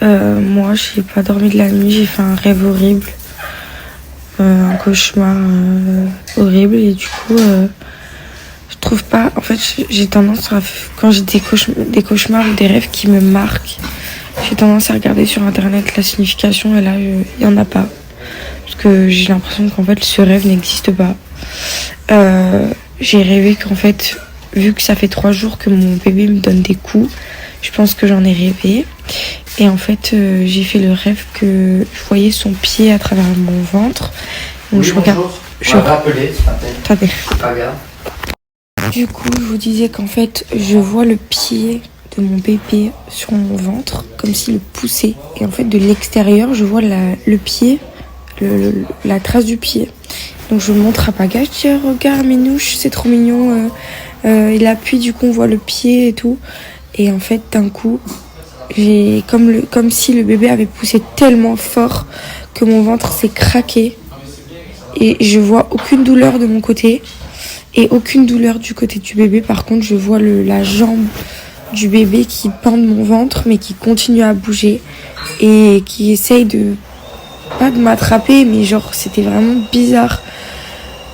Moi, j'ai pas dormi de la nuit, j'ai fait un rêve horrible, un cauchemar horrible et du coup, je trouve pas. En fait, j'ai tendance à, quand j'ai des cauchemars ou des rêves qui me marquent, j'ai tendance à regarder sur internet la signification et là, il y en a pas. Parce que j'ai l'impression qu'en fait, ce rêve n'existe pas. J'ai rêvé qu'en fait, vu que ça fait 3 jours que mon bébé me donne des coups, je pense que j'en ai rêvé. Et en fait, j'ai fait le rêve que je voyais son pied à travers mon ventre. Donc oui, je regarde. Je vais rappeler ce matin. Attendez. Pas grave. Du coup, je vous disais qu'en fait, je vois le pied de mon bébé sur mon ventre, comme s'il le poussait. Et en fait, de l'extérieur, je vois le pied, la trace du pied. Donc je montre à Paga, je dis regarde Minouche, c'est trop mignon. Il appuie, du coup on voit le pied et tout. Et en fait, d'un coup, j'ai comme si le bébé avait poussé tellement fort que mon ventre s'est craqué. Et je vois aucune douleur de mon côté et aucune douleur du côté du bébé. Par contre, je vois la jambe du bébé qui pend de mon ventre mais qui continue à bouger et qui essaye pas de m'attraper, mais genre c'était vraiment bizarre.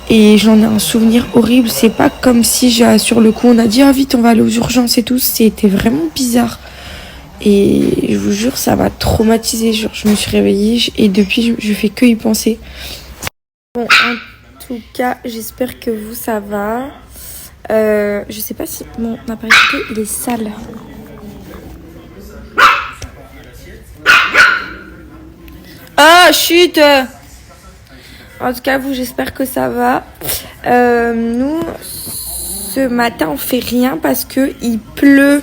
Et j'en ai un souvenir horrible. C'est pas comme si sur le coup on a dit ah vite on va aller aux urgences et tout. C'était vraiment bizarre. Et je vous jure ça m'a traumatisée. Genre je me suis réveillée et depuis je fais que y penser. Bon, en tout cas j'espère que vous ça va. Je sais pas si mon appareil photo il est sale. Ah chut. En tout cas, vous, j'espère que ça va. Nous, ce matin, on fait rien parce que il pleut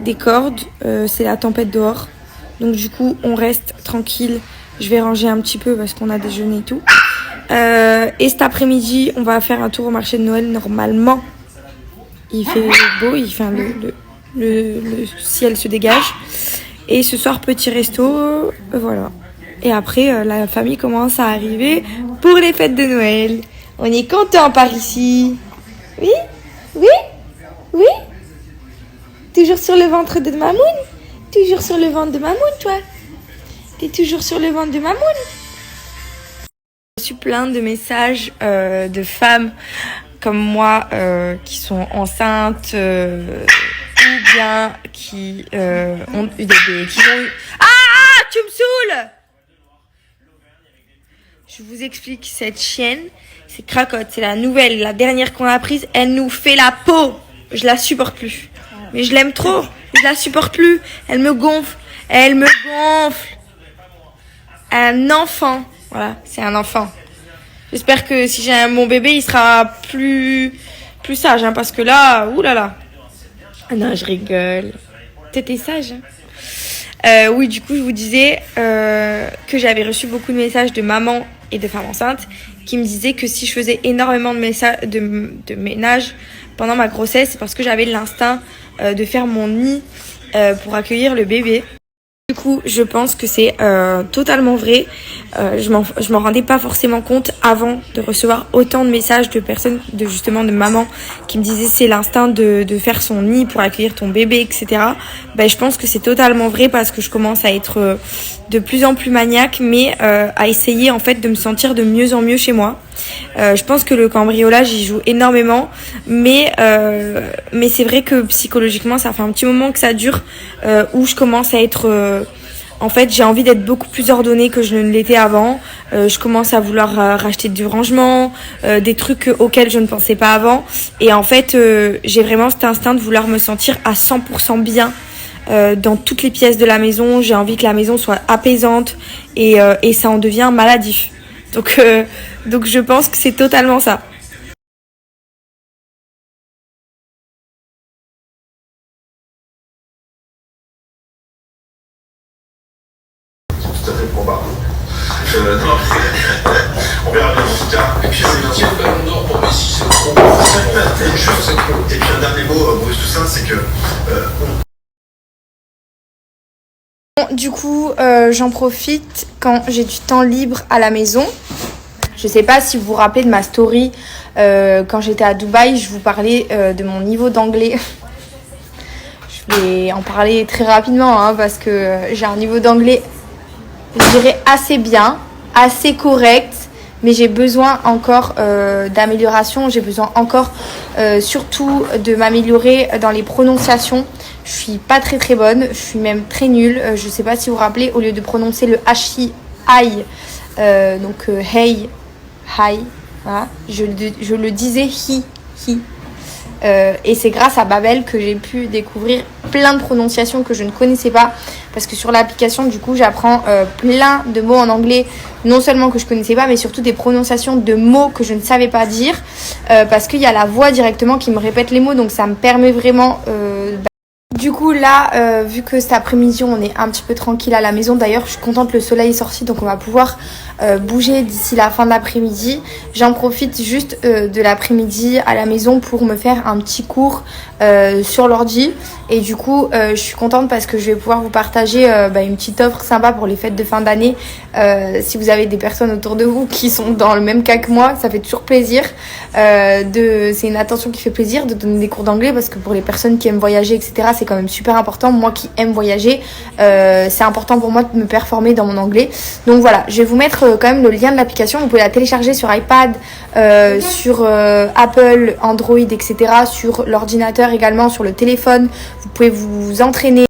des cordes. C'est la tempête dehors. Donc du coup, on reste tranquille. Je vais ranger un petit peu parce qu'on a déjeuné et tout. Et cet après-midi, on va faire un tour au marché de Noël. Normalement, il fait beau, le ciel se dégage. Et ce soir, petit resto, voilà. Et après, la famille commence à arriver pour les fêtes de Noël. On est content par ici. Oui? Oui? Oui? Toujours sur le ventre de Mamoun? Toujours sur le ventre de Mamoun, toi? T'es toujours sur le ventre de Mamoun? J'ai reçu plein de messages de femmes comme moi qui sont enceintes ou bien qui ont eu des bébés. Ah! Tu me saoules! Je vous explique, cette chienne, c'est Cracotte, c'est la nouvelle, la dernière qu'on a prise, elle nous fait la peau. Je la supporte plus. Mais je l'aime trop, je la supporte plus. Elle me gonfle, Un enfant, voilà, c'est un enfant. J'espère que si j'ai mon bébé, il sera plus sage, hein, parce que là, oulala. Ah non, je rigole. T'étais sage, hein. Oui, du coup, je vous disais que j'avais reçu beaucoup de messages de mamans et de femmes enceintes qui me disaient que si je faisais énormément de ménage pendant ma grossesse, c'est parce que j'avais l'instinct de faire mon nid pour accueillir le bébé. Du coup, je pense que c'est totalement vrai. Je m'en rendais pas forcément compte avant de recevoir autant de messages de personnes, de mamans qui me disaient c'est l'instinct de faire son nid pour accueillir ton bébé, etc. Ben, je pense que c'est totalement vrai parce que je commence à être de plus en plus maniaque, mais à essayer en fait de me sentir de mieux en mieux chez moi. Je pense que le cambriolage y joue énormément, mais c'est vrai que psychologiquement ça fait un petit moment que ça dure où je commence à être en fait j'ai envie d'être beaucoup plus ordonnée que je ne l'étais avant. Je commence à vouloir racheter du rangement, des trucs auxquels je ne pensais pas avant, et en fait j'ai vraiment cet instinct de vouloir me sentir à 100% bien dans toutes les pièces de la maison. J'ai envie que la maison soit apaisante et ça en devient maladif. Donc je pense que c'est totalement ça. Tout à fait probable. On verra bien plus tard. Et puis c'est un ballon d'or pour Messi, c'est trop. Et puis un dernier mot, Bruce Toussaint, c'est que Du coup, j'en profite quand j'ai du temps libre à la maison. Je sais pas si vous vous rappelez de ma story quand j'étais à Dubaï, je vous parlais de mon niveau d'anglais. Je je vais en parler très rapidement hein, parce que j'ai un niveau d'anglais, je dirais assez bien, assez correct, mais j'ai besoin encore d'amélioration, j'ai besoin encore surtout de m'améliorer dans les prononciations. Je suis pas très très bonne, je suis même très nulle. Je sais pas si vous vous rappelez, au lieu de prononcer le hi, donc hey, hi, voilà, je le disais hi. Et c'est grâce à Babel que j'ai pu découvrir plein de prononciations que je ne connaissais pas, parce que sur l'application du coup j'apprends plein de mots en anglais, non seulement que je connaissais pas, mais surtout des prononciations de mots que je ne savais pas dire, parce qu'il y a la voix directement qui me répète les mots, donc ça me permet vraiment du coup là, vu que cet après-midi on est un petit peu tranquille à la maison, d'ailleurs je suis contente, le soleil est sorti, donc on va pouvoir bouger d'ici la fin de l'après-midi. J'en profite juste de l'après-midi à la maison pour me faire un petit cours sur l'ordi, et du coup je suis contente parce que je vais pouvoir vous partager une petite offre sympa pour les fêtes de fin d'année. Si vous avez des personnes autour de vous qui sont dans le même cas que moi, ça fait toujours plaisir, c'est une attention qui fait plaisir de donner des cours d'anglais, parce que pour les personnes qui aiment voyager etc, c'est quand même super important. Moi qui aime voyager, c'est important pour moi de me performer dans mon anglais. Donc voilà, je vais vous mettre quand même le lien de l'application. Vous pouvez la télécharger sur iPad, sur Apple, Android, etc. Sur l'ordinateur également, sur le téléphone. Vous pouvez vous entraîner.